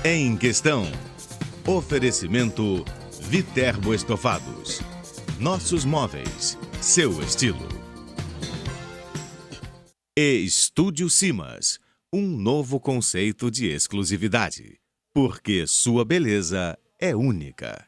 Em Questão. Oferecimento Viterbo Estofados. Nossos móveis, seu estilo. E Estúdio Simas, um novo conceito de exclusividade. Porque sua beleza é única.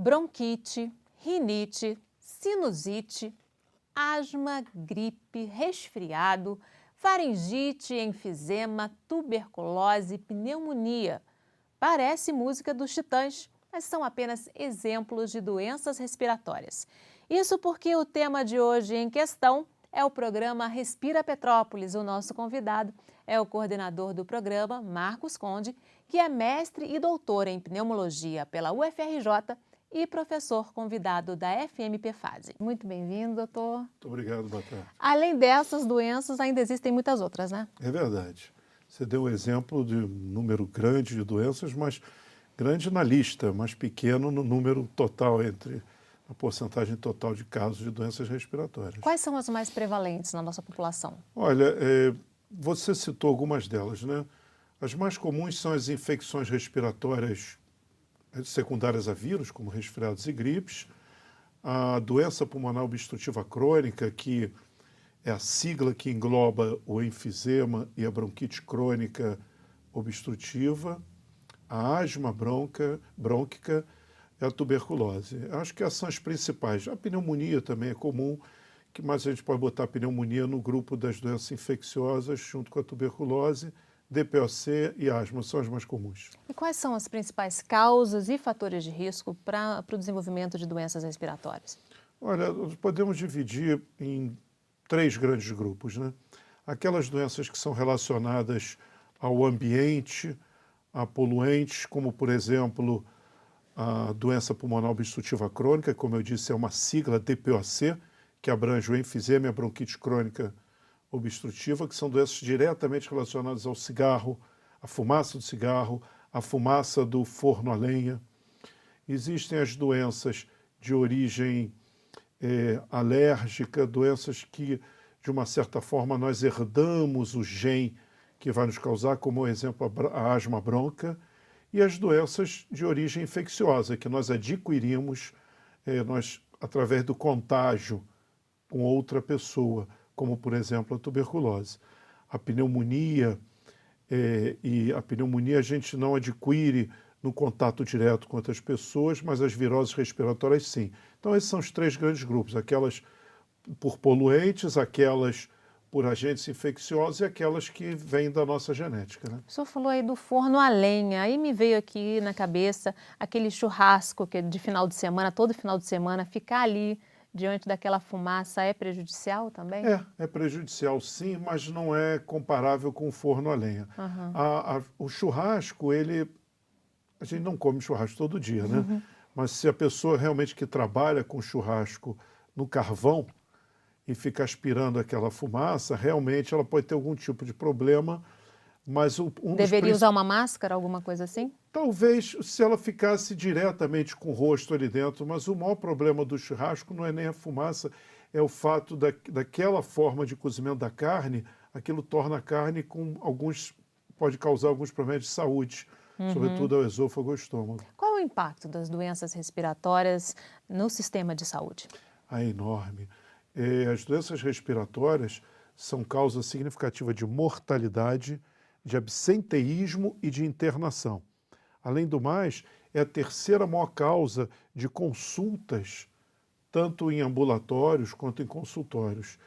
Bronquite, rinite, sinusite, asma, gripe, resfriado, faringite, enfisema, tuberculose, pneumonia. Parece música dos Titãs, mas são apenas exemplos de doenças respiratórias. Isso porque o tema de hoje em questão é o programa Respira Petrópolis. O nosso convidado é o coordenador do programa, Marcos Conde, que é mestre e doutor em pneumologia pela UFRJ e professor convidado da FMPFASE. Muito bem-vindo, doutor. Muito obrigado, boa tarde. Além dessas doenças, ainda existem muitas outras, né? É verdade. Você deu um exemplo de um número grande de doenças, mas grande na lista, mas pequeno no número total, entre a porcentagem total de casos de doenças respiratórias. Quais são as mais prevalentes na nossa população? Olha, você citou algumas delas, né? As mais comuns são as infecções respiratórias secundárias a vírus, como resfriados e gripes, a doença pulmonar obstrutiva crônica, que é a sigla que engloba o enfisema e a bronquite crônica obstrutiva, a asma brônquica e a tuberculose. Acho que essas são as principais. A pneumonia também é comum, mas a gente pode botar a pneumonia no grupo das doenças infecciosas, junto com a tuberculose. DPOC e asma são as mais comuns. E quais são as principais causas e fatores de risco para o desenvolvimento de doenças respiratórias? Olha, nós podemos dividir em 3 grandes grupos, né? Aquelas doenças que são relacionadas ao ambiente, a poluentes, como, por exemplo, a doença pulmonar obstrutiva crônica, como eu disse, é uma sigla DPOC, que abrange o enfisema e a bronquite crônica obstrutiva, que são doenças diretamente relacionadas ao cigarro, à fumaça do cigarro, à fumaça do forno a lenha. Existem as doenças de origem alérgica, doenças que, de uma certa forma, nós herdamos o gene que vai nos causar, como, por exemplo, a asma bronca, e as doenças de origem infecciosa, que nós adquirimos através do contágio com outra pessoa, como, por exemplo, a tuberculose. A pneumonia, a gente não adquire no contato direto com outras pessoas, mas as viroses respiratórias sim. Então esses são os 3 grandes grupos, aquelas por poluentes, aquelas por agentes infecciosos e aquelas que vêm da nossa genética, né? O senhor falou aí do forno a lenha, aí me veio aqui na cabeça aquele churrasco que de final de semana, todo final de semana, ficar ali diante daquela fumaça é prejudicial também? É prejudicial sim, mas não é comparável com o forno a lenha. Uhum. O churrasco, a gente não come churrasco todo dia, né? Uhum. Mas se a pessoa realmente que trabalha com churrasco no carvão e fica aspirando aquela fumaça, realmente ela pode ter algum tipo de problema, mas deveria usar uma máscara, alguma coisa assim? Talvez se ela ficasse diretamente com o rosto ali dentro, mas o maior problema do churrasco não é nem a fumaça, é o fato daquela forma de cozimento da carne, aquilo torna a carne pode causar alguns problemas de saúde, sobretudo ao esôfago e ao estômago. Qual é o impacto das doenças respiratórias no sistema de saúde? É enorme. As doenças respiratórias são causa significativa de mortalidade, de absenteísmo e de internação. Além do mais, é a terceira maior causa de consultas, tanto em ambulatórios quanto em consultórios.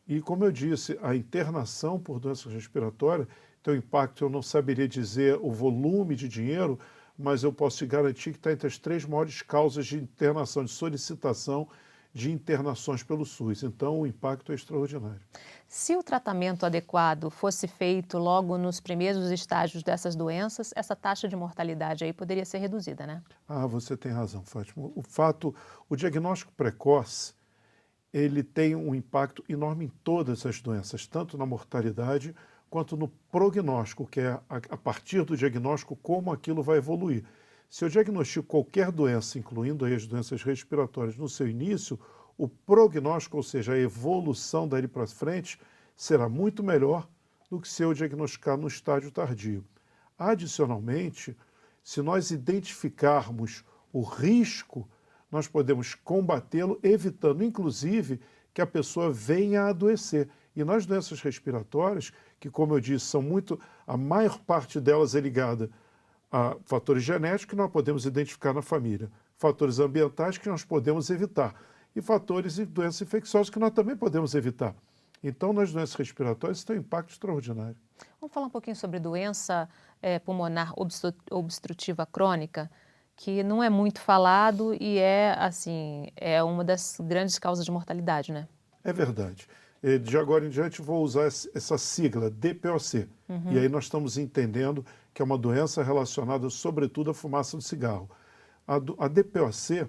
E, como eu disse, a internação por doenças respiratórias tem um impacto, eu não saberia dizer o volume de dinheiro, mas eu posso te garantir que está entre as 3 maiores causas de internação, de solicitação de internações pelo SUS. Então, o impacto é extraordinário. Se o tratamento adequado fosse feito logo nos primeiros estágios dessas doenças, essa taxa de mortalidade aí poderia ser reduzida, né? Você tem razão, Fátima. O diagnóstico precoce, ele tem um impacto enorme em todas as doenças, tanto na mortalidade quanto no prognóstico, que é a partir do diagnóstico como aquilo vai evoluir. Se eu diagnostico qualquer doença, incluindo aí as doenças respiratórias, no seu início, o prognóstico, ou seja, a evolução dali para frente, será muito melhor do que se eu diagnosticar no estágio tardio. Adicionalmente, se nós identificarmos o risco, nós podemos combatê-lo, evitando, inclusive, que a pessoa venha a adoecer. E nas doenças respiratórias, que, como eu disse, a maior parte delas é ligada a fatores genéticos que nós podemos identificar na família, fatores ambientais que nós podemos evitar e fatores de doenças infecciosas que nós também podemos evitar. Então, nas doenças respiratórias, isso tem um impacto extraordinário. Vamos falar um pouquinho sobre doença pulmonar obstrutiva crônica, que não é muito falado e é uma das grandes causas de mortalidade, né? É verdade. De agora em diante, vou usar essa sigla, DPOC. E aí nós estamos entendendo que é uma doença relacionada, sobretudo, à fumaça do cigarro. A DPOC,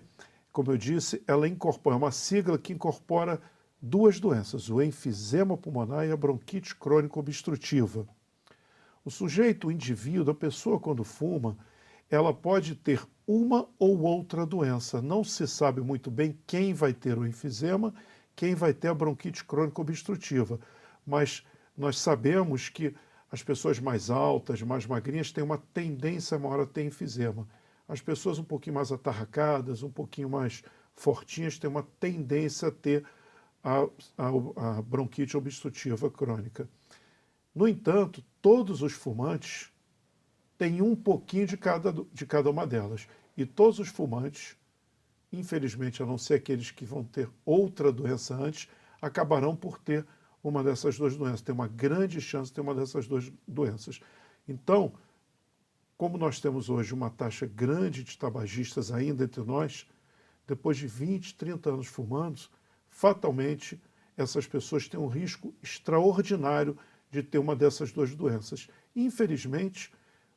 como eu disse, ela incorpora, é uma sigla que incorpora duas doenças, o enfisema pulmonar e a bronquite crônica obstrutiva. O sujeito, o indivíduo, a pessoa, quando fuma, ela pode ter uma ou outra doença. Não se sabe muito bem quem vai ter o enfisema, quem vai ter a bronquite crônica obstrutiva. Mas nós sabemos que as pessoas mais altas, mais magrinhas, têm uma tendência maior a ter enfisema. As pessoas um pouquinho mais atarracadas, um pouquinho mais fortinhas, têm uma tendência a ter a bronquite obstrutiva crônica. No entanto, todos os fumantes têm um pouquinho de cada uma delas. E todos os fumantes, infelizmente, a não ser aqueles que vão ter outra doença antes, acabarão por ter uma dessas duas doenças. Tem uma grande chance de ter uma dessas duas doenças. Então, como nós temos hoje uma taxa grande de tabagistas ainda entre nós, depois de 20, 30 anos fumando, fatalmente essas pessoas têm um risco extraordinário de ter uma dessas duas doenças. Infelizmente,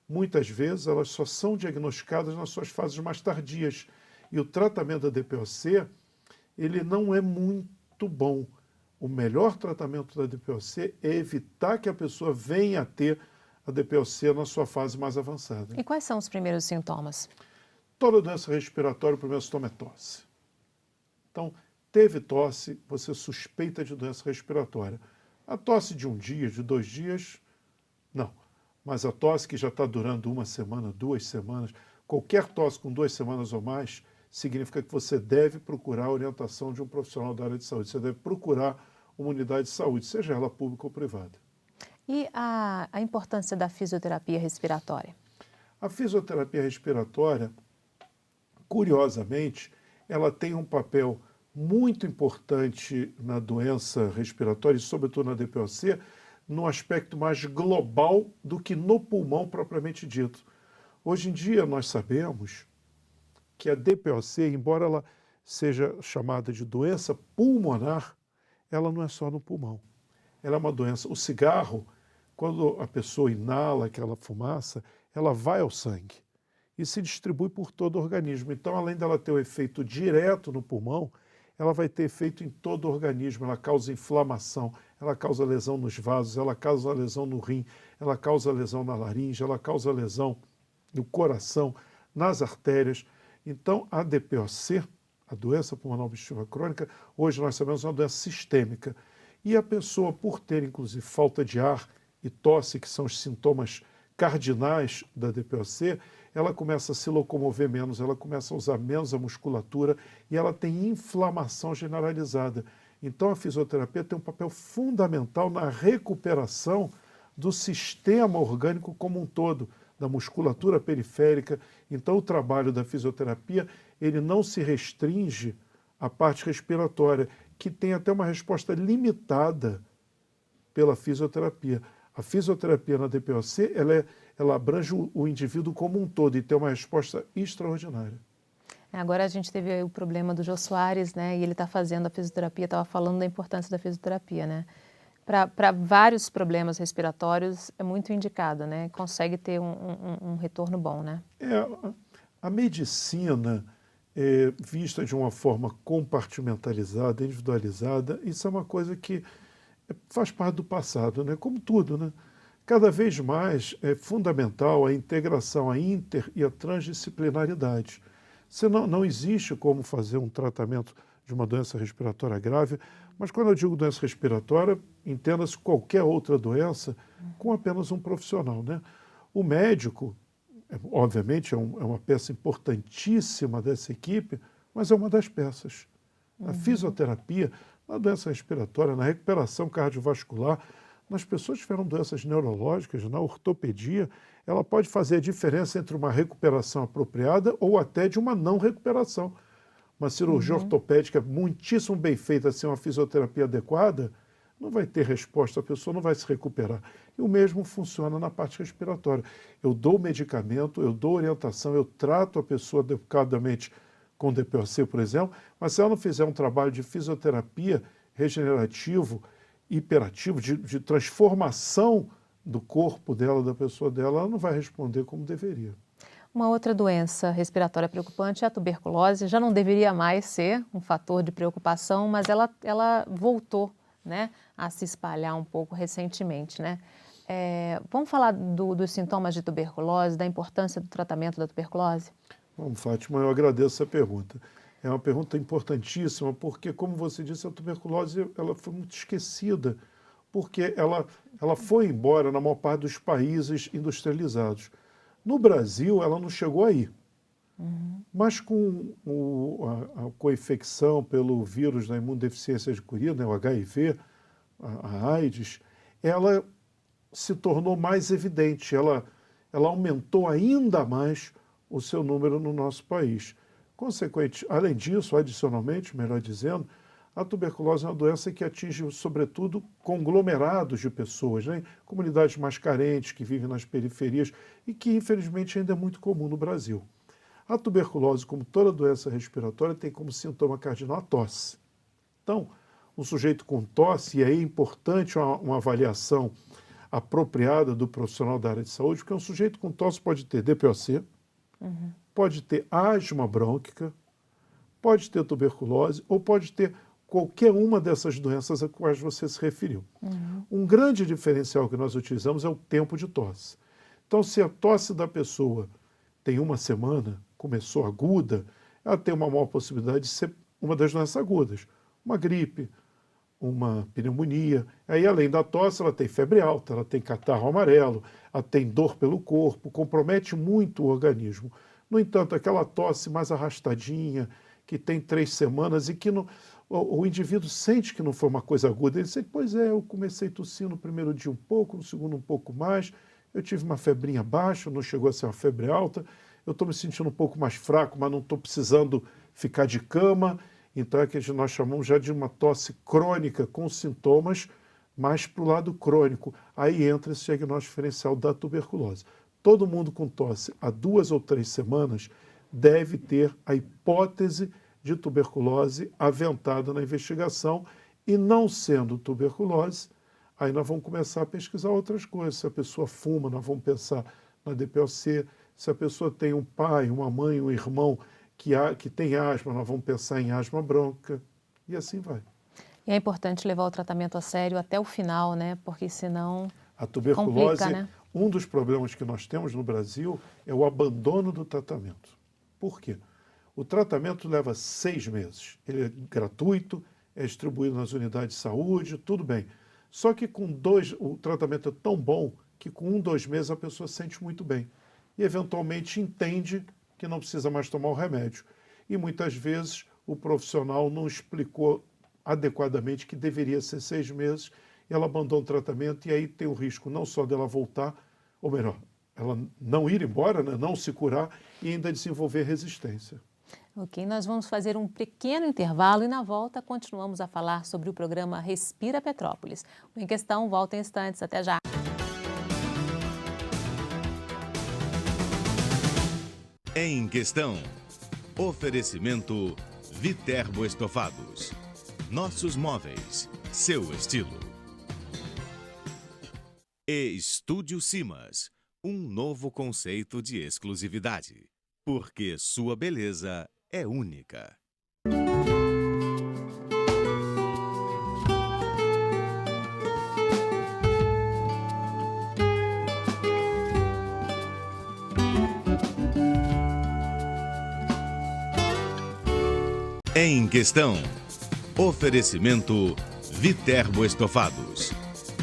muitas vezes elas só são diagnosticadas nas suas fases mais tardias. E o tratamento da DPOC, ele não é muito bom. O melhor tratamento da DPOC é evitar que a pessoa venha a ter a DPOC na sua fase mais avançada. E quais são os primeiros sintomas? Toda doença respiratória, o primeiro sintoma é tosse. Então, teve tosse, você suspeita de doença respiratória. A tosse de um dia, de 2 dias, não. Mas a tosse que já está durando 1 semana, 2 semanas, qualquer tosse com 2 semanas ou mais, significa que você deve procurar a orientação de um profissional da área de saúde. Você deve procurar uma unidade de saúde, seja ela pública ou privada. E a importância da fisioterapia respiratória? A fisioterapia respiratória, curiosamente, ela tem um papel muito importante na doença respiratória e, sobretudo, na DPOC, no aspecto mais global do que no pulmão propriamente dito. Hoje em dia, nós sabemos que a DPOC, embora ela seja chamada de doença pulmonar, ela não é só no pulmão. Ela é uma doença. O cigarro, quando a pessoa inala aquela fumaça, ela vai ao sangue e se distribui por todo o organismo. Então, além dela ter o efeito direto no pulmão, ela vai ter efeito em todo o organismo. Ela causa inflamação, ela causa lesão nos vasos, ela causa lesão no rim, ela causa lesão na laringe, ela causa lesão no coração, nas artérias. Então, a DPOC, a doença pulmonar obstrutiva crônica, hoje nós sabemos é uma doença sistêmica. E a pessoa, por ter, inclusive, falta de ar e tosse, que são os sintomas cardinais da DPOC, ela começa a se locomover menos, ela começa a usar menos a musculatura e ela tem inflamação generalizada. Então, a fisioterapia tem um papel fundamental na recuperação do sistema orgânico como um todo, da musculatura periférica. Então, o trabalho da fisioterapia, ele não se restringe à parte respiratória, que tem até uma resposta limitada pela fisioterapia. A fisioterapia na DPOC, ela abrange o indivíduo como um todo e tem uma resposta extraordinária. Agora a gente teve o problema do Jô Soares, né? E ele está fazendo a fisioterapia, estava falando da importância da fisioterapia, né? Para vários problemas respiratórios é muito indicado, né? Consegue ter um retorno bom, né? A medicina, vista de uma forma compartimentalizada, individualizada, isso é uma coisa que faz parte do passado, né? Como tudo, né? Cada vez mais é fundamental a integração, a e a transdisciplinaridade. Não existe como fazer um tratamento de uma doença respiratória grave, mas quando eu digo doença respiratória, entenda-se qualquer outra doença com apenas um profissional, né? O médico, obviamente, é uma peça importantíssima dessa equipe, mas é uma das peças. A fisioterapia, na doença respiratória, na recuperação cardiovascular, nas pessoas que tiveram doenças neurológicas, na ortopedia, ela pode fazer a diferença entre uma recuperação apropriada ou até de uma não recuperação. Uma cirurgia ortopédica muitíssimo bem feita, sem uma fisioterapia adequada, não vai ter resposta, a pessoa não vai se recuperar. E o mesmo funciona na parte respiratória. Eu dou medicamento, eu dou orientação, eu trato a pessoa adequadamente com DPOC, por exemplo, mas se ela não fizer um trabalho de fisioterapia regenerativo, hiperativo, de transformação do corpo dela, da pessoa dela, ela não vai responder como deveria. Uma outra doença respiratória preocupante é a tuberculose. Já não deveria mais ser um fator de preocupação, mas ela voltou, né, a se espalhar um pouco recentemente, né? Vamos falar dos sintomas de tuberculose, da importância do tratamento da tuberculose? Bom, Fátima, eu agradeço essa pergunta. É uma pergunta importantíssima, porque, como você disse, a tuberculose ela foi muito esquecida, porque ela foi embora na maior parte dos países industrializados. No Brasil, ela não chegou aí. Mas com a coinfecção pelo vírus da imunodeficiência adquirida, né, o HIV, a AIDS, ela se tornou mais evidente, ela aumentou ainda mais o seu número no nosso país. Consequente, além disso, adicionalmente, melhor dizendo, a tuberculose é uma doença que atinge, sobretudo, conglomerados de pessoas, né? Comunidades mais carentes, que vivem nas periferias e que, infelizmente, ainda é muito comum no Brasil. A tuberculose, como toda doença respiratória, tem como sintoma cardinal a tosse. Então, um sujeito com tosse, e aí é importante uma avaliação apropriada do profissional da área de saúde, porque um sujeito com tosse pode ter DPOC, pode ter asma brônquica, pode ter tuberculose ou pode ter qualquer uma dessas doenças a quais você se referiu. Um grande diferencial que nós utilizamos é o tempo de tosse. Então, se a tosse da pessoa tem uma semana, começou aguda, ela tem uma maior possibilidade de ser uma das doenças agudas. Uma gripe, uma pneumonia. Aí, além da tosse, ela tem febre alta, ela tem catarro amarelo, ela tem dor pelo corpo, compromete muito o organismo. No entanto, aquela tosse mais arrastadinha, que tem 3 semanas e que o indivíduo sente que não foi uma coisa aguda. Ele sente, pois é, eu comecei a tossir no primeiro dia um pouco, no segundo um pouco mais, eu tive uma febrinha baixa, não chegou a ser uma febre alta, eu estou me sentindo um pouco mais fraco, mas não estou precisando ficar de cama. Então é que nós chamamos já de uma tosse crônica com sintomas mais para o lado crônico. Aí entra esse diagnóstico diferencial da tuberculose. Todo mundo com tosse há 2 ou 3 semanas deve ter a hipótese de tuberculose aventada na investigação, e não sendo tuberculose, aí nós vamos começar a pesquisar outras coisas. Se a pessoa fuma, nós vamos pensar na DPOC. Se a pessoa tem um pai, uma mãe, um irmão que tem asma, nós vamos pensar em asma brônquica, e assim vai. E é importante levar o tratamento a sério até o final, né? Porque senão a tuberculose, complica, né? Um dos problemas que nós temos no Brasil é o abandono do tratamento. Por quê? O tratamento leva 6 meses. Ele é gratuito, é distribuído nas unidades de saúde, tudo bem. Só que o tratamento é tão bom que com 1, 2 meses a pessoa se sente muito bem. E eventualmente entende que não precisa mais tomar o remédio. E muitas vezes o profissional não explicou adequadamente que deveria ser 6 meses, e ela abandona o tratamento, e aí tem o risco não só dela voltar, ou melhor, ela não ir embora, né, não se curar e ainda desenvolver resistência. Ok, nós vamos fazer um pequeno intervalo e na volta continuamos a falar sobre o programa Respira Petrópolis. O Em Questão volta em instantes. Até já! Em Questão. Oferecimento Viterbo Estofados. Nossos móveis, seu estilo. E Estúdio Simas, um novo conceito de exclusividade. Porque sua beleza é única. Em Questão. Oferecimento Viterbo Estofados.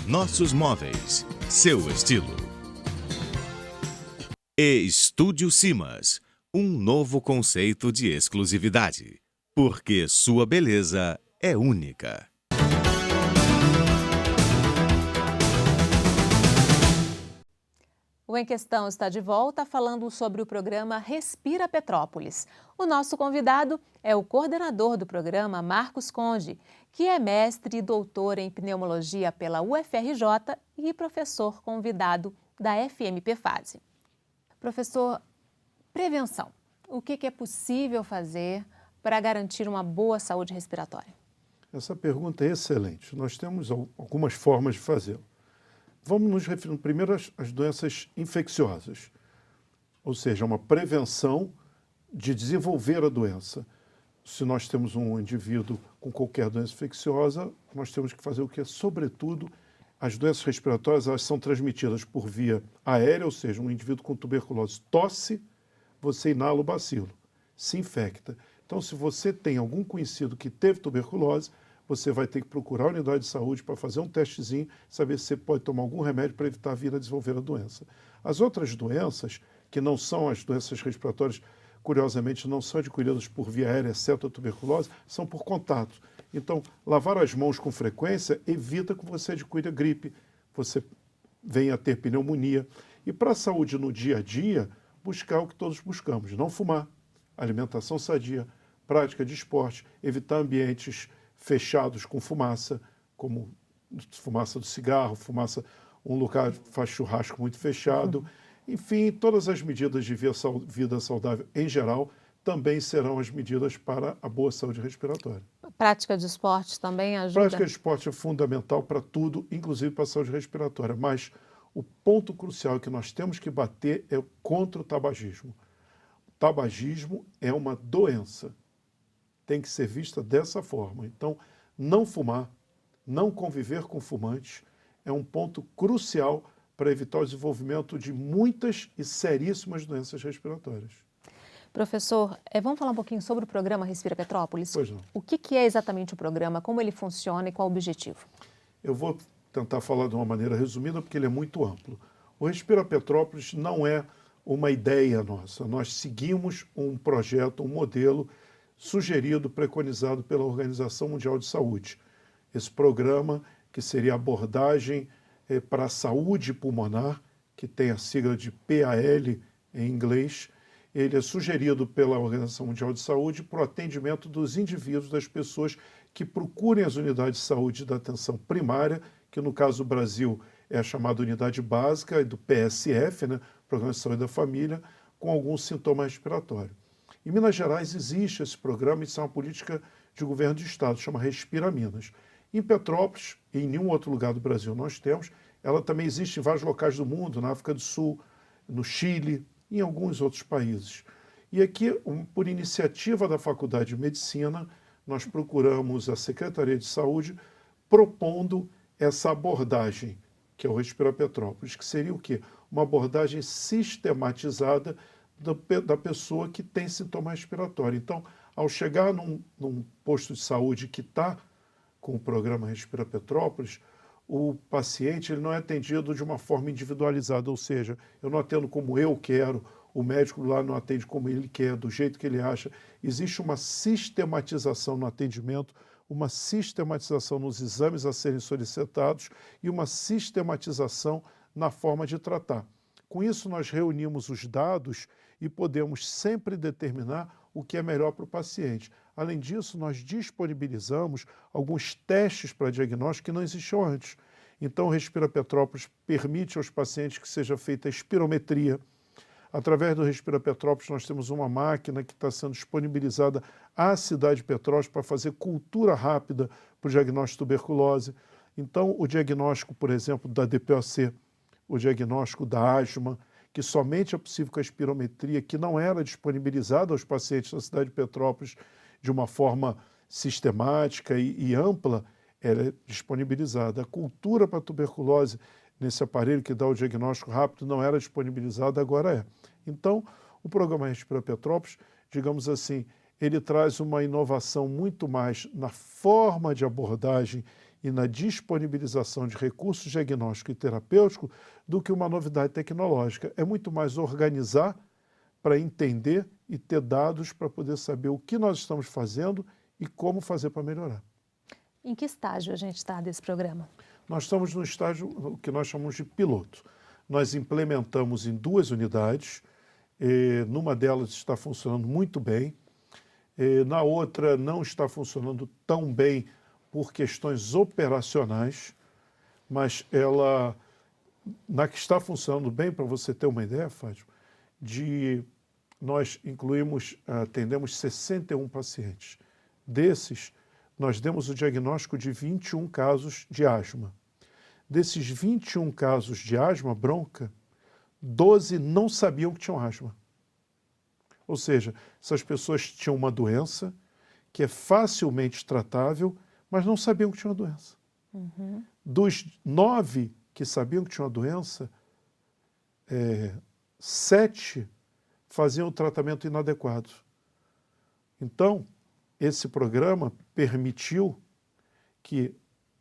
Nossos móveis, seu estilo. E Estúdio Simas, um novo conceito de exclusividade. Porque sua beleza é única. O Em Questão está de volta falando sobre o programa Respira Petrópolis. O nosso convidado é o coordenador do programa, Marcos Conde, que é mestre e doutor em pneumologia pela UFRJ e professor convidado da FMPFASE. Professor, prevenção. O que é possível fazer para garantir uma boa saúde respiratória? Essa pergunta é excelente. Nós temos algumas formas de fazê-lo. Vamos nos referir primeiro às doenças infecciosas, ou seja, uma prevenção de desenvolver a doença. Se nós temos um indivíduo com qualquer doença infecciosa, nós temos que fazer o que é, sobretudo, as doenças respiratórias, elas são transmitidas por via aérea, ou seja, um indivíduo com tuberculose tosse, você inala o bacilo, se infecta. Então, se você tem algum conhecido que teve tuberculose, você vai ter que procurar a unidade de saúde para fazer um testezinho, saber se você pode tomar algum remédio para evitar vir a desenvolver a doença. As outras doenças, que não são as doenças respiratórias, curiosamente não são adquiridas por via aérea, exceto a tuberculose, são por contato. Então, lavar as mãos com frequência evita que você adquira gripe, você venha a ter pneumonia. E para a saúde no dia a dia, buscar o que todos buscamos, não fumar, alimentação sadia, prática de esporte, evitar ambientes fechados com fumaça, como fumaça do cigarro, fumaça, um lugar que faz churrasco muito fechado. Enfim, todas as medidas de vida saudável em geral também serão as medidas para a boa saúde respiratória. Prática de esporte também ajuda? Prática de esporte é fundamental para tudo, inclusive para a saúde respiratória, mas o ponto crucial que nós temos que bater é contra o tabagismo. O tabagismo é uma doença. Tem que ser vista dessa forma. Então, não fumar, não conviver com fumantes é um ponto crucial para evitar o desenvolvimento de muitas e seríssimas doenças respiratórias. Professor, vamos falar um pouquinho sobre o programa Respira Petrópolis? Pois não. O que é exatamente o programa, como ele funciona e qual o objetivo? Eu vou tentar falar de uma maneira resumida, porque ele é muito amplo. O Respira Petrópolis não é uma ideia nossa. Nós seguimos um projeto, um modelo sugerido, preconizado pela Organização Mundial de Saúde. Esse programa, que seria abordagem para a saúde pulmonar, que tem a sigla de PAL em inglês, ele é sugerido pela Organização Mundial de Saúde para o atendimento dos indivíduos, das pessoas que procurem as unidades de saúde da atenção primária, que no caso do Brasil é a chamada unidade básica, do PSF, né, Programa de Saúde da Família, com algum sintoma respiratório. Em Minas Gerais existe esse programa, isso é uma política de governo de estado, chama Respira Minas. Em Petrópolis, e em nenhum outro lugar do Brasil nós temos, ela também existe em vários locais do mundo, na África do Sul, no Chile, e em alguns outros países. E aqui, por iniciativa da Faculdade de Medicina, nós procuramos a Secretaria de Saúde propondo essa abordagem, que é o Respira Petrópolis, que seria o quê? Uma abordagem sistematizada da pessoa que tem sintoma respiratório. Então, ao chegar num posto de saúde que está com o programa Respira Petrópolis, o paciente ele não é atendido de uma forma individualizada, ou seja, eu não atendo como eu quero, o médico lá não atende como ele quer, do jeito que ele acha. Existe uma sistematização no atendimento, uma sistematização nos exames a serem solicitados e uma sistematização na forma de tratar. Com isso, nós reunimos os dados e podemos sempre determinar o que é melhor para o paciente. Além disso, nós disponibilizamos alguns testes para diagnóstico que não existiam antes. Então, o Respira Petrópolis permite aos pacientes que seja feita a espirometria. Através do Respira Petrópolis, nós temos uma máquina que está sendo disponibilizada à cidade de Petrópolis para fazer cultura rápida para o diagnóstico de tuberculose. Então, o diagnóstico, por exemplo, da DPOC, o diagnóstico da asma, que somente é possível com a espirometria, que não era disponibilizada aos pacientes da cidade de Petrópolis de uma forma sistemática e ampla, ela é disponibilizada. A cultura para a tuberculose, nesse aparelho que dá o diagnóstico rápido, não era disponibilizada, agora é. Então, o programa Respira Petrópolis, digamos assim, ele traz uma inovação muito mais na forma de abordagem e na disponibilização de recursos diagnóstico e terapêutico do que uma novidade tecnológica. É muito mais organizar para entender e ter dados para poder saber o que nós estamos fazendo e como fazer para melhorar. Em que estágio a gente está desse programa? Nós estamos no estágio que nós chamamos de piloto. Nós implementamos em 2 unidades, numa delas está funcionando muito bem, na outra não está funcionando tão bem por questões operacionais, mas ela, na que está funcionando bem, para você ter uma ideia, Fátima, nós atendemos 61 pacientes. Desses, nós demos o diagnóstico de 21 casos de asma. Desses 21 casos de asma bronca, 12 não sabiam que tinham asma. Ou seja, essas pessoas tinham uma doença que é facilmente tratável, mas não sabiam que tinham a doença. Uhum. Dos 9 que sabiam que tinham a doença, 7 faziam o tratamento inadequado. Então, esse programa permitiu que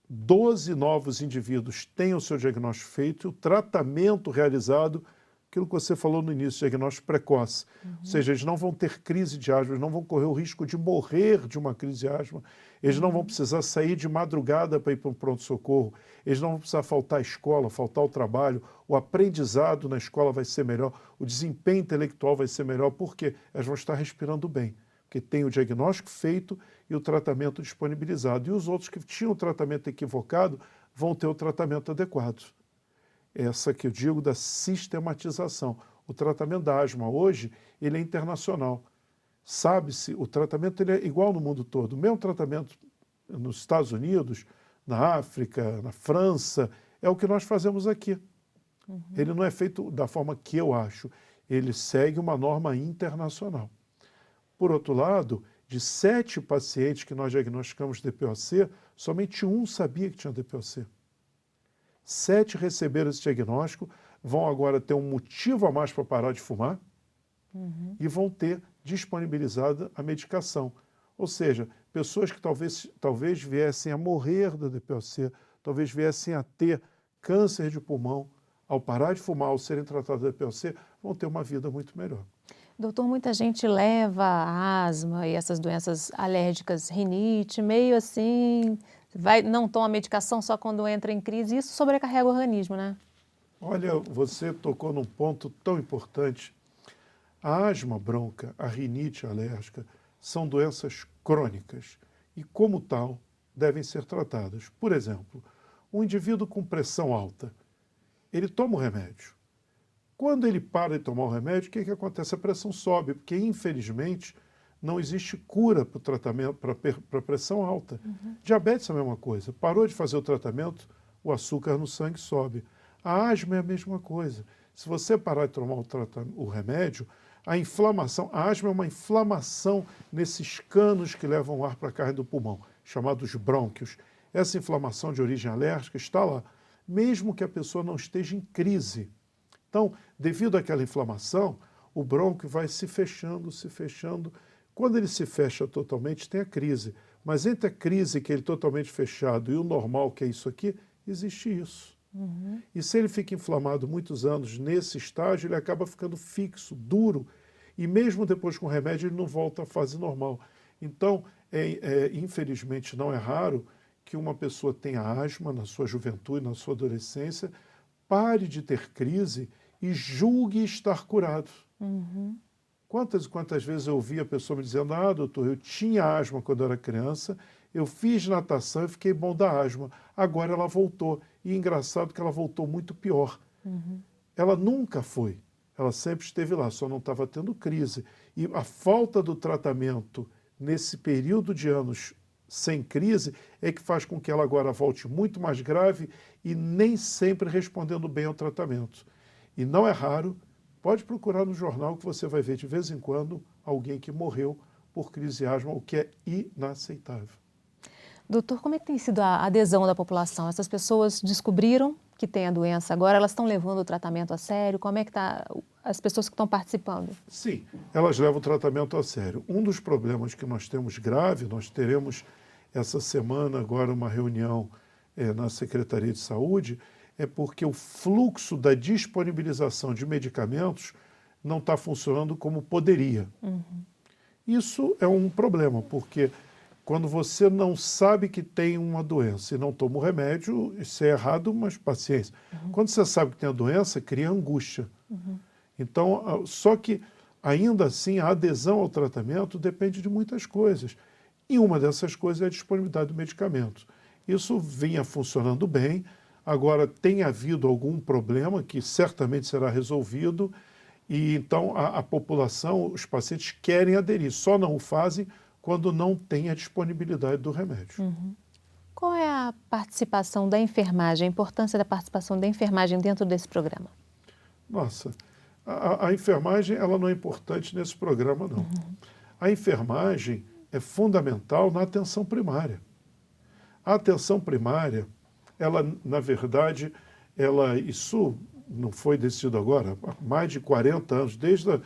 12 novos indivíduos tenham o seu diagnóstico feito, o tratamento realizado, aquilo que você falou no início, diagnóstico precoce. Ou seja, eles não vão ter crise de asma, eles não vão correr o risco de morrer de uma crise de asma, eles não vão precisar sair de madrugada para ir para um pronto-socorro, eles não vão precisar faltar à escola, faltar ao trabalho, o aprendizado na escola vai ser melhor, o desempenho intelectual vai ser melhor, porque elas vão estar respirando bem, porque tem o diagnóstico feito e o tratamento disponibilizado. E os outros que tinham o tratamento equivocado vão ter o tratamento adequado. Essa que eu digo da sistematização. O tratamento da asma hoje, ele é internacional. Sabe-se, o tratamento ele é igual no mundo todo. O mesmo tratamento nos Estados Unidos, na África, na França, é o que nós fazemos aqui. Uhum. Ele não é feito da forma que eu acho. Ele segue uma norma internacional. Por outro lado, de 7 pacientes que nós diagnosticamos DPOC, somente 1 sabia que tinha DPOC. 7 receberam esse diagnóstico, vão agora ter um motivo a mais para parar de fumar e vão ter disponibilizada a medicação. Ou seja, pessoas que talvez viessem a morrer da DPOC, talvez viessem a ter câncer de pulmão, ao parar de fumar, ao serem tratados da DPOC, vão ter uma vida muito melhor. Doutor, muita gente leva a asma e essas doenças alérgicas, rinite, meio assim, não toma medicação só quando entra em crise, e isso sobrecarrega o organismo, né? Olha, você tocou num ponto tão importante. A asma bronca, a rinite alérgica, são doenças crônicas e, como tal, devem ser tratadas. Por exemplo, um indivíduo com pressão alta, ele toma o remédio. Quando ele para de tomar o remédio, o que acontece? A pressão sobe, porque, infelizmente, não existe cura para o tratamento para pressão alta. Diabetes é a mesma coisa. Parou de fazer o tratamento, o açúcar no sangue sobe. A asma é a mesma coisa. Se você parar de tomar o remédio, a inflamação, a asma é uma inflamação nesses canos que levam o ar para a carne do pulmão, chamados brônquios. Essa inflamação de origem alérgica está lá, mesmo que a pessoa não esteja em crise. Então, devido àquela inflamação, o brônquio vai se fechando, se fechando. Quando ele se fecha totalmente, tem a crise. Mas entre a crise, que ele é totalmente fechado, e o normal, que é isso aqui, existe isso. E se ele fica inflamado muitos anos nesse estágio, ele acaba ficando fixo, duro, e mesmo depois com o remédio, ele não volta à fase normal. Então, infelizmente, não é raro que uma pessoa tenha asma na sua juventude, na sua adolescência, pare de ter crise e julgue estar curado. Quantas e quantas vezes eu ouvi a pessoa me dizendo: ah, doutor, eu tinha asma quando eu era criança, eu fiz natação e fiquei bom da asma. Agora ela voltou. E engraçado que ela voltou muito pior. Ela nunca foi. Ela sempre esteve lá, só não estava tendo crise. E a falta do tratamento nesse período de anos sem crise é que faz com que ela agora volte muito mais grave e nem sempre respondendo bem ao tratamento. E não é raro, pode procurar no jornal que você vai ver de vez em quando alguém que morreu por crise de asma, o que é inaceitável. Doutor, como é que tem sido a adesão da população? Essas pessoas descobriram que têm a doença agora, elas estão levando o tratamento a sério? Como é que está as pessoas que estão participando? Sim, elas levam o tratamento a sério. Um dos problemas que nós temos grave, nós teremos essa semana agora uma reunião na Secretaria de Saúde, é porque o fluxo da disponibilização de medicamentos não está funcionando como poderia. Isso é um problema, porque quando você não sabe que tem uma doença e não toma o remédio, isso é errado, mas paciência. Quando você sabe que tem a doença, cria angústia. Então, só que, ainda assim, a adesão ao tratamento depende de muitas coisas. E uma dessas coisas é a disponibilidade do medicamento. Isso vinha funcionando bem, agora tem havido algum problema que certamente será resolvido, e então a população, os pacientes querem aderir, só não o fazem quando não tem a disponibilidade do remédio. Qual é a participação da enfermagem, a importância da participação da enfermagem dentro desse programa? Nossa, a enfermagem ela não é importante nesse programa, não. A enfermagem é fundamental na atenção primária. A atenção primária, ela, na verdade, isso não foi decidido agora, há mais de 40 anos, desde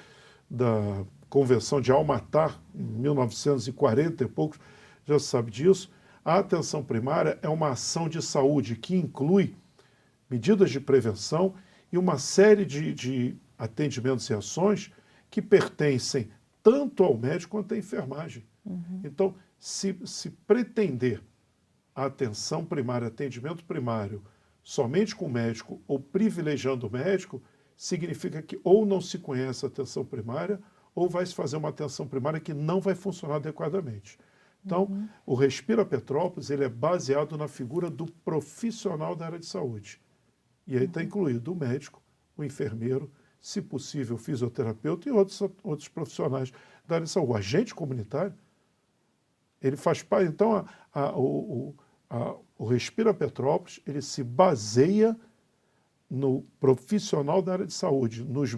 da Convenção de Al-Matar, em 1940 e poucos, já se sabe disso. A atenção primária é uma ação de saúde que inclui medidas de prevenção e uma série de atendimentos e ações que pertencem tanto ao médico quanto à enfermagem. Então, se pretender a atenção primária, atendimento primário, somente com o médico ou privilegiando o médico, significa que ou não se conhece a atenção primária ou vai se fazer uma atenção primária que não vai funcionar adequadamente. Então, o Respira Petrópolis ele é baseado na figura do profissional da área de saúde. E aí está incluído o médico, o enfermeiro, se possível, o fisioterapeuta e outros profissionais da área de saúde. O agente comunitário, ele faz parte. Então, o Respira Petrópolis ele se baseia no profissional da área de saúde, dos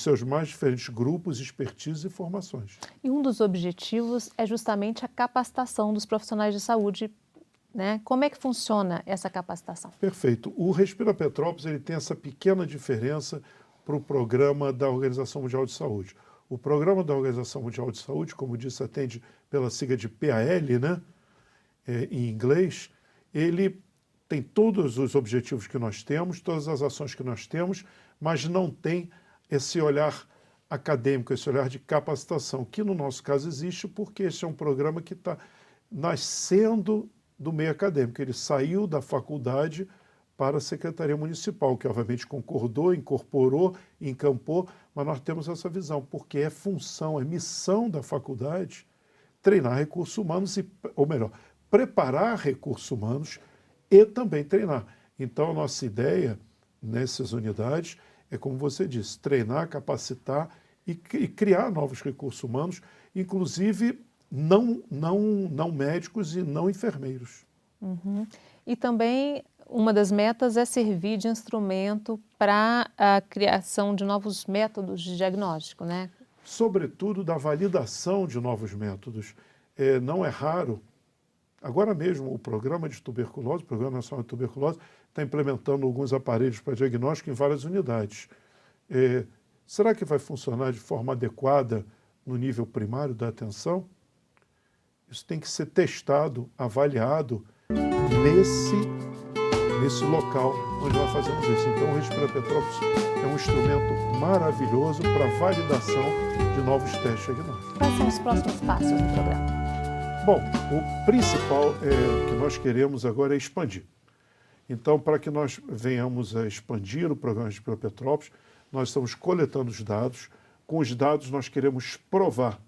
seus mais diferentes grupos, expertise e formações. E um dos objetivos é justamente a capacitação dos profissionais de saúde, né? Como é que funciona essa capacitação? Perfeito. O Respira Petrópolis ele tem essa pequena diferença para o programa da Organização Mundial de Saúde. O programa da Organização Mundial de Saúde, como disse, atende pela sigla de PAL, né? Em inglês, ele tem todos os objetivos que nós temos, todas as ações que nós temos, mas não tem esse olhar acadêmico, esse olhar de capacitação, que no nosso caso existe porque esse é um programa que está nascendo do meio acadêmico. Ele saiu da faculdade para a Secretaria Municipal, que obviamente concordou, incorporou, encampou, mas nós temos essa visão, porque é função, é missão da faculdade treinar recursos humanos, ou melhor, preparar recursos humanos e também treinar. Então, a nossa ideia nessas unidades é, como você disse, treinar, capacitar e criar novos recursos humanos, inclusive não médicos e não enfermeiros. E também uma das metas é servir de instrumento para a criação de novos métodos de diagnóstico, né? Sobretudo da validação de novos métodos. Não é raro. Agora mesmo, o Programa de Tuberculose, o Programa Nacional de Tuberculose, está implementando alguns aparelhos para diagnóstico em várias unidades. Será que vai funcionar de forma adequada no nível primário da atenção? Isso tem que ser testado, avaliado nesse local onde nós fazemos isso. Então, o Respira Petrópolis é um instrumento maravilhoso para validação de novos testes diagnósticos. Quais são os próximos passos do programa? Bom, o principal que nós queremos agora é expandir. Então, para que nós venhamos a expandir o programa de Petrópolis, nós estamos coletando os dados. Com os dados, nós queremos provar,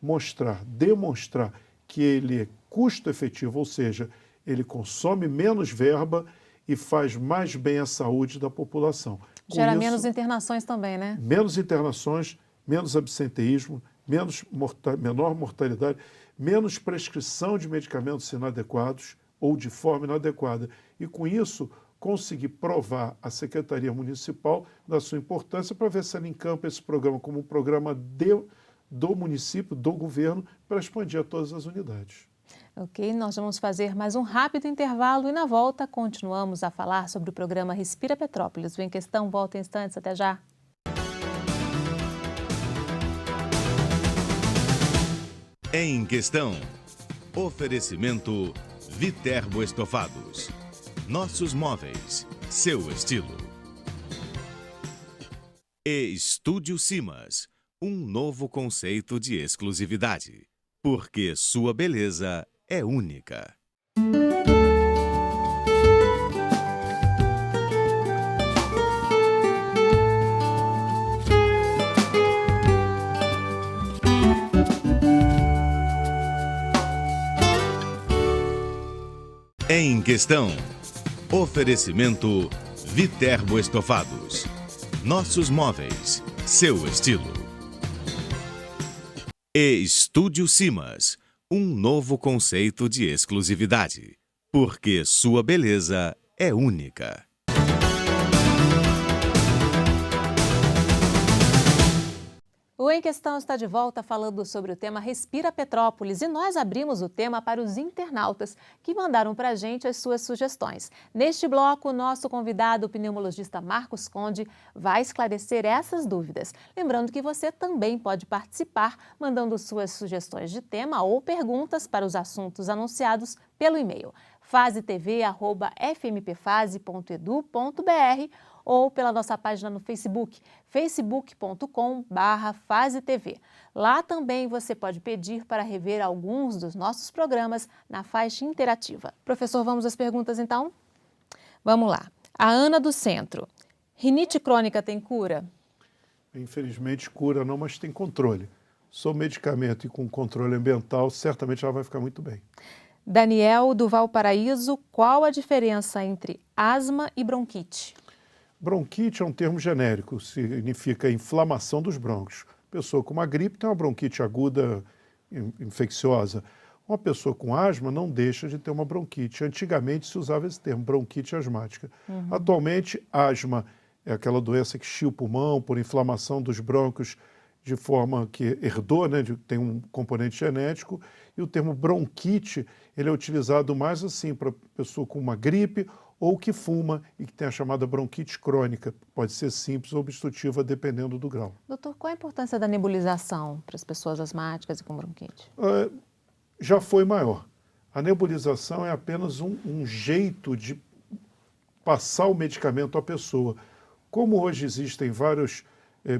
mostrar, demonstrar que ele é custo efetivo, ou seja, ele consome menos verba e faz mais bem à saúde da população. Gera menos internações também, né? Menos internações, menos absenteísmo, menor mortalidade, menos prescrição de medicamentos inadequados ou de forma inadequada. E com isso, conseguir provar à Secretaria Municipal da sua importância para ver se ela encampa esse programa como um programa do município, do governo, para expandir a todas as unidades. Ok, nós vamos fazer mais um rápido intervalo e na volta continuamos a falar sobre o programa Respira Petrópolis. Vem questão, volta em instantes, até já. Em Questão, oferecimento Viterbo Estofados. Nossos móveis, seu estilo. E Estúdio Simas, um novo conceito de exclusividade. Porque sua beleza é única. Em Questão, oferecimento Viterbo Estofados. Nossos móveis, seu estilo. E Estúdio Simas, um novo conceito de exclusividade. Porque sua beleza é única. O Em Questão está de volta falando sobre o tema Respira Petrópolis e nós abrimos o tema para os internautas que mandaram para a gente as suas sugestões. Neste bloco, o nosso convidado, o pneumologista Marcos Conde, vai esclarecer essas dúvidas. Lembrando que você também pode participar mandando suas sugestões de tema ou perguntas para os assuntos anunciados pelo e-mail fasetv@fmpfase.edu.br ou pela nossa página no Facebook, facebook.com/fasetv. Lá também você pode pedir para rever alguns dos nossos programas na faixa interativa. Professor, vamos às perguntas então? Vamos lá. A Ana do Centro. Rinite crônica tem cura? Infelizmente, cura não, mas tem controle. Sob medicamento e com controle ambiental, certamente ela vai ficar muito bem. Daniel do Valparaíso, qual a diferença entre asma e bronquite? Bronquite é um termo genérico, significa inflamação dos brônquios. Pessoa com uma gripe tem uma bronquite aguda infecciosa. Uma pessoa com asma não deixa de ter uma bronquite. Antigamente se usava esse termo, bronquite asmática. Atualmente, asma é aquela doença que chia o pulmão por inflamação dos brônquios de forma que herdou, né, tem um componente genético, e o termo bronquite ele é utilizado mais assim para pessoa com uma gripe ou que fuma e que tem a chamada bronquite crônica. Pode ser simples ou obstrutiva, dependendo do grau. Doutor, qual a importância da nebulização para as pessoas asmáticas e com bronquite? Já foi maior. A nebulização é apenas um jeito de passar o medicamento à pessoa. Como hoje existem vários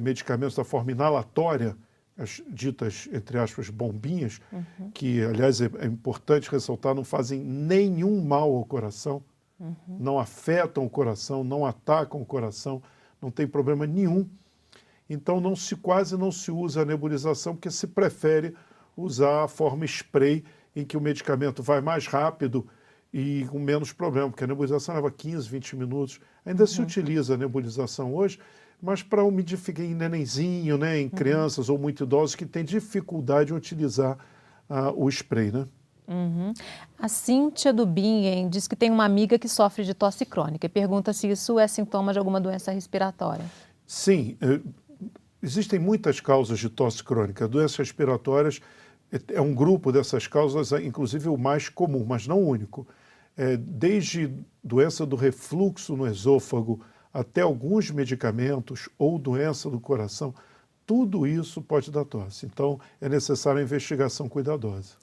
medicamentos da forma inalatória, as ditas, entre aspas, bombinhas, que, aliás, é importante ressaltar, não fazem nenhum mal ao coração, não afetam o coração, não atacam o coração, não tem problema nenhum. Então, quase não se usa a nebulização, porque se prefere usar a forma spray, em que o medicamento vai mais rápido e com menos problema, porque a nebulização leva 15, 20 minutos. Ainda se utiliza a nebulização hoje, mas para umidificar em nenenzinho, né, em crianças ou muito idosos que têm dificuldade em utilizar o spray, né? A Cíntia do Bingen diz que tem uma amiga que sofre de tosse crônica e pergunta se isso é sintoma de alguma doença respiratória. Sim, existem muitas causas de tosse crônica. Doenças respiratórias é um grupo dessas causas, inclusive o mais comum, mas não o único. Desde doença do refluxo no esôfago até alguns medicamentos ou doença do coração, tudo isso pode dar tosse. Então, é necessária a investigação cuidadosa.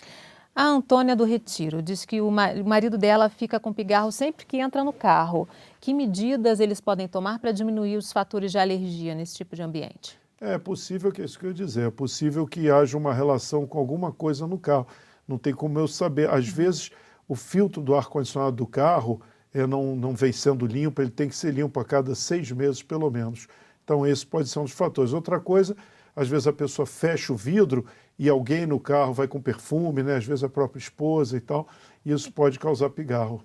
A Antônia do Retiro diz que o marido dela fica com pigarro sempre que entra no carro. Que medidas eles podem tomar para diminuir os fatores de alergia nesse tipo de ambiente? É possível, que é isso que eu ia dizer, é possível que haja uma relação com alguma coisa no carro. Não tem como eu saber. Às vezes, o filtro do ar-condicionado do carro não vem sendo limpo, ele tem que ser limpo a cada 6 meses, pelo menos. Então, esse pode ser um dos fatores. Outra coisa, às vezes a pessoa fecha o vidro e alguém no carro vai com perfume, né? Às vezes a própria esposa e tal, e isso pode causar pigarro.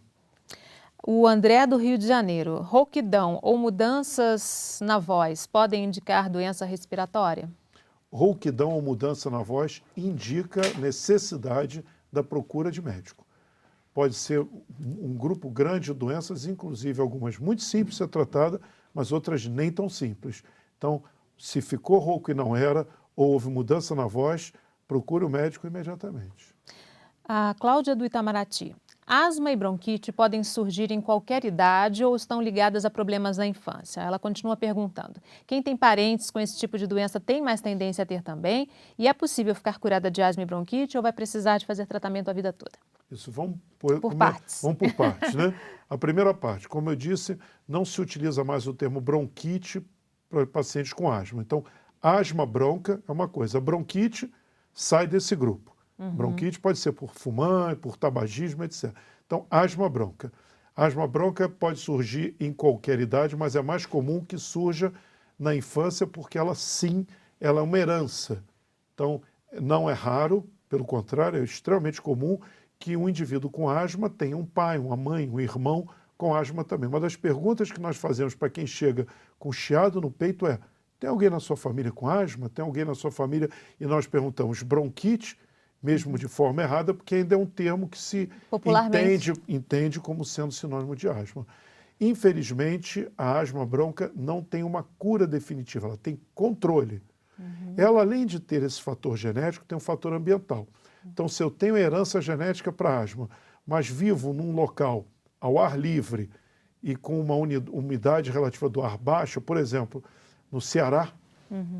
O André do Rio de Janeiro, rouquidão ou mudanças na voz podem indicar doença respiratória? Rouquidão ou mudança na voz indica necessidade da procura de médico. Pode ser um grupo grande de doenças, inclusive algumas muito simples de ser tratada, mas outras nem tão simples. Então, se ficou rouco e não era, ou houve mudança na voz, procure o médico imediatamente. A Cláudia do Itamaraty. Asma e bronquite podem surgir em qualquer idade ou estão ligadas a problemas da infância? Ela continua perguntando. Quem tem parentes com esse tipo de doença tem mais tendência a ter também? E é possível ficar curada de asma e bronquite ou vai precisar de fazer tratamento a vida toda? Isso, vamos Por partes. Vamos por partes, né? A primeira parte, como eu disse, não se utiliza mais o termo bronquite para pacientes com asma. Então, asma bronca é uma coisa, a bronquite sai desse grupo. Bronquite pode ser por fumante, por tabagismo, etc. Então, asma bronca. Asma bronca pode surgir em qualquer idade, mas é mais comum que surja na infância, porque ela, sim, ela é uma herança. Então, não é raro, pelo contrário, é extremamente comum que um indivíduo com asma tenha um pai, uma mãe, um irmão com asma também. Uma das perguntas que nós fazemos para quem chega com chiado no peito é: tem alguém na sua família com asma? Tem alguém na sua família? E nós perguntamos bronquite, mesmo de forma errada, porque ainda é um termo que se entende como sendo sinônimo de asma. Infelizmente, a asma bronca não tem uma cura definitiva, ela tem controle. Ela, além de ter esse fator genético, tem um fator ambiental. Então, se eu tenho herança genética para asma, mas vivo num local ao ar livre e com uma umidade relativa do ar baixa, por exemplo, no Ceará,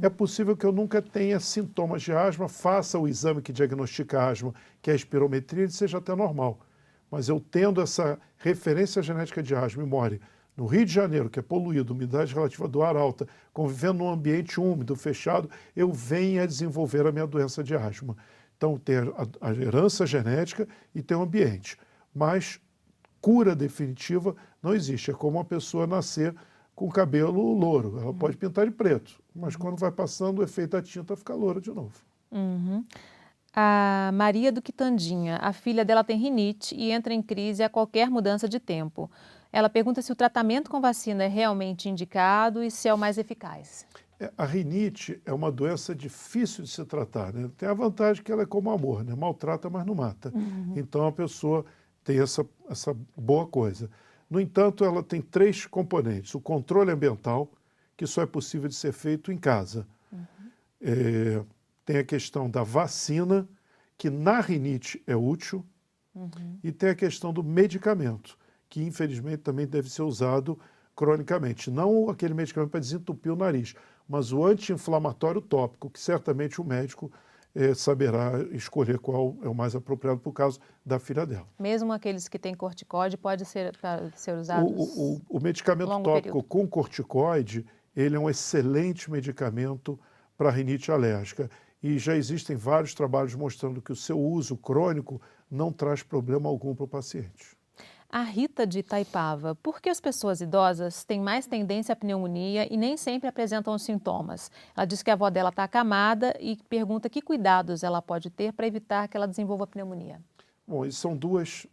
é possível que eu nunca tenha sintomas de asma, faça o exame que diagnostica a asma, que é a espirometria, e seja até normal. Mas eu tendo essa referência genética de asma e more no Rio de Janeiro, que é poluído, umidade relativa do ar alta, convivendo num ambiente úmido, fechado, eu venho a desenvolver a minha doença de asma. Então, tem a herança genética e tem o ambiente. Mas cura definitiva não existe. É como uma pessoa nascer com cabelo louro. Ela pode pintar de preto, mas quando vai passando o efeito da tinta fica loura de novo. A Maria do Quitandinha, a filha dela tem rinite e entra em crise a qualquer mudança de tempo. Ela pergunta se o tratamento com vacina é realmente indicado e se é o mais eficaz. A rinite é uma doença difícil de se tratar, né? Tem a vantagem que ela é como amor, né? Maltrata, mas não mata. Então a pessoa tem essa boa coisa. No entanto, ela tem 3 componentes. O controle ambiental, que só é possível de ser feito em casa. Tem a questão da vacina, que na rinite é útil. E tem a questão do medicamento, que infelizmente também deve ser usado cronicamente. Não aquele medicamento para desentupir o nariz, mas o anti-inflamatório tópico, que certamente o médico saberá escolher qual é o mais apropriado para o caso da filha dela. Mesmo aqueles que têm corticóide pode ser usados o medicamento tópico com corticoide, ele é um excelente medicamento para rinite alérgica. E já existem vários trabalhos mostrando que o seu uso crônico não traz problema algum para o paciente. A Rita de Itaipava, por que as pessoas idosas têm mais tendência à pneumonia e nem sempre apresentam os sintomas? Ela diz que a avó dela está acamada e pergunta que cuidados ela pode ter para evitar que ela desenvolva pneumonia. Bom, isso são duas...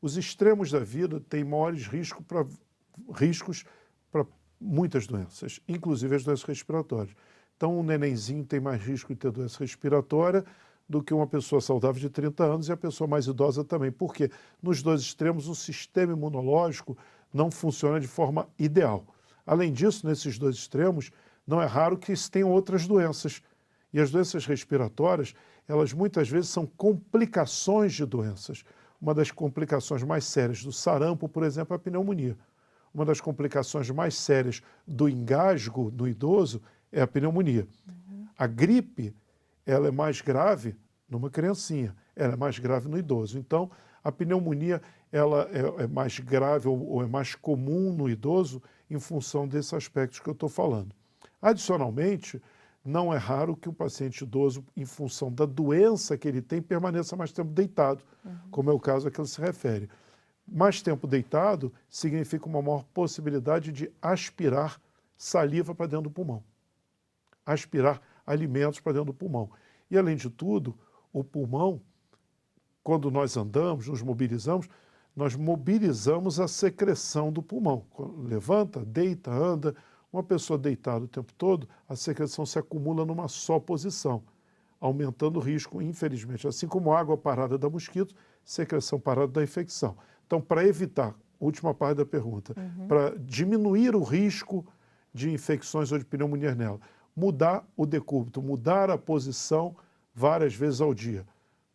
Os extremos da vida têm maiores riscos para muitas doenças, inclusive as doenças respiratórias. Então, um nenenzinho tem mais risco de ter doença respiratória do que uma pessoa saudável de 30 anos e a pessoa mais idosa também. Porque nos dois extremos o sistema imunológico não funciona de forma ideal. Além disso, nesses dois extremos, não é raro que se tenham outras doenças. E as doenças respiratórias, elas muitas vezes são complicações de doenças. Uma das complicações mais sérias do sarampo, por exemplo, é a pneumonia. Uma das complicações mais sérias do engasgo no idoso é a pneumonia. A gripe, ela é mais grave numa criancinha, ela é mais grave no idoso. Então, a pneumonia ela é mais grave ou é mais comum no idoso em função desses aspectos que eu estou falando. Adicionalmente, não é raro que o paciente idoso, em função da doença que ele tem, permaneça mais tempo deitado, como é o caso a que ele se refere. Mais tempo deitado significa uma maior possibilidade de aspirar saliva para dentro do pulmão. Aspirar alimentos para dentro do pulmão. E, além de tudo, o pulmão, quando nós andamos, nos mobilizamos, nós mobilizamos a secreção do pulmão. Quando levanta, deita, anda. Uma pessoa deitada o tempo todo, a secreção se acumula numa só posição, aumentando o risco, infelizmente. Assim como a água parada da mosquito, secreção parada da infecção. Então, para evitar, última parte da pergunta, para diminuir o risco de infecções ou de pneumonia nela, mudar o decúbito, mudar a posição várias vezes ao dia.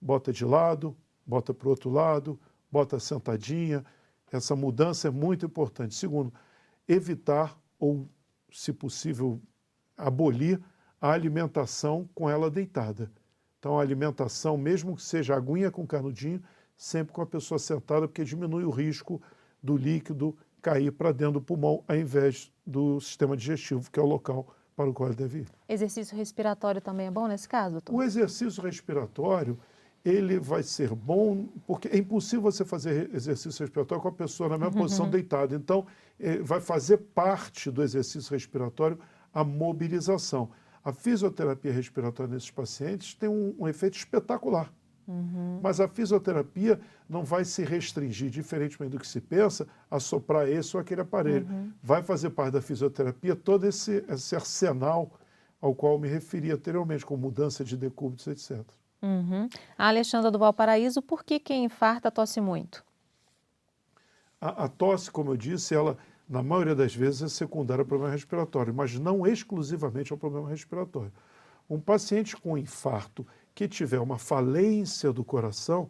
Bota de lado, bota para o outro lado, bota sentadinha. Essa mudança é muito importante. Segundo, evitar ou, se possível, abolir a alimentação com ela deitada. Então, a alimentação, mesmo que seja aguinha com canudinho, sempre com a pessoa sentada, porque diminui o risco do líquido cair para dentro do pulmão, ao invés do sistema digestivo, que é o local para o qual ele deve ir. Exercício respiratório também é bom nesse caso, doutor? O exercício respiratório, ele vai ser bom, porque é impossível você fazer exercício respiratório com a pessoa na mesma posição deitada. Então, vai fazer parte do exercício respiratório a mobilização. A fisioterapia respiratória nesses pacientes tem um efeito espetacular. Mas a fisioterapia não vai se restringir, diferentemente do que se pensa, a soprar esse ou aquele aparelho. Vai fazer parte da fisioterapia todo esse arsenal ao qual eu me referi anteriormente, com mudança de decúbitos, etc. A Alexandra do Valparaíso, por que quem infarta tosse muito? A tosse, como eu disse, ela, na maioria das vezes, é secundária ao problema respiratório, mas não exclusivamente ao problema respiratório. Um paciente com infarto que tiver uma falência do coração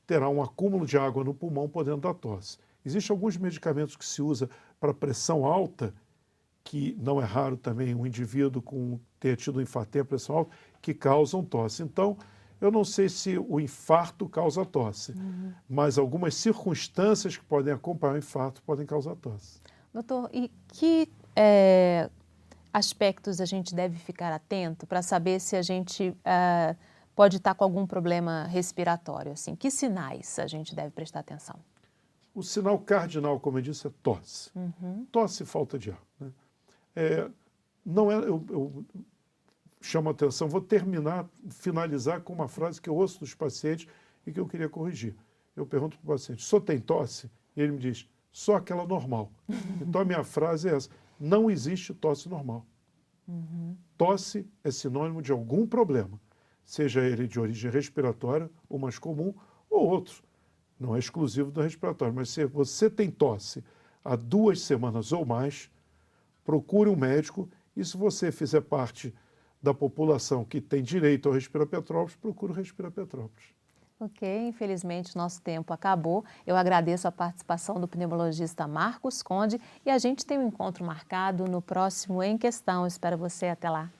terá um acúmulo de água no pulmão, podendo dar tosse. Existem alguns medicamentos que se usa para pressão alta, que não é raro também um indivíduo ter tido um infarto e a pressão alta, que causam tosse. Então, eu não sei se o infarto causa tosse, mas algumas circunstâncias que podem acompanhar o infarto podem causar tosse. Doutor, e que aspectos a gente deve ficar atento para saber se a gente pode estar com algum problema respiratório? Assim? Que sinais a gente deve prestar atenção? O sinal cardinal, como eu disse, é tosse. Tosse e falta de ar. Né? Eu chamo a atenção, vou finalizar com uma frase que eu ouço dos pacientes e que eu queria corrigir. Eu pergunto para o paciente, só tem tosse? E ele me diz, só aquela normal. Então a minha frase é essa, não existe tosse normal. Tosse é sinônimo de algum problema, seja ele de origem respiratória, ou mais comum, ou outro. Não é exclusivo do respiratório, mas se você tem tosse há 2 semanas ou mais, procure um médico e se você fizer parte da população que tem direito ao Respira Petrópolis, procure o Respira Petrópolis. Ok, infelizmente nosso tempo acabou. Eu agradeço a participação do pneumologista Marcos Conde e a gente tem um encontro marcado no próximo Em Questão. Espero você até lá.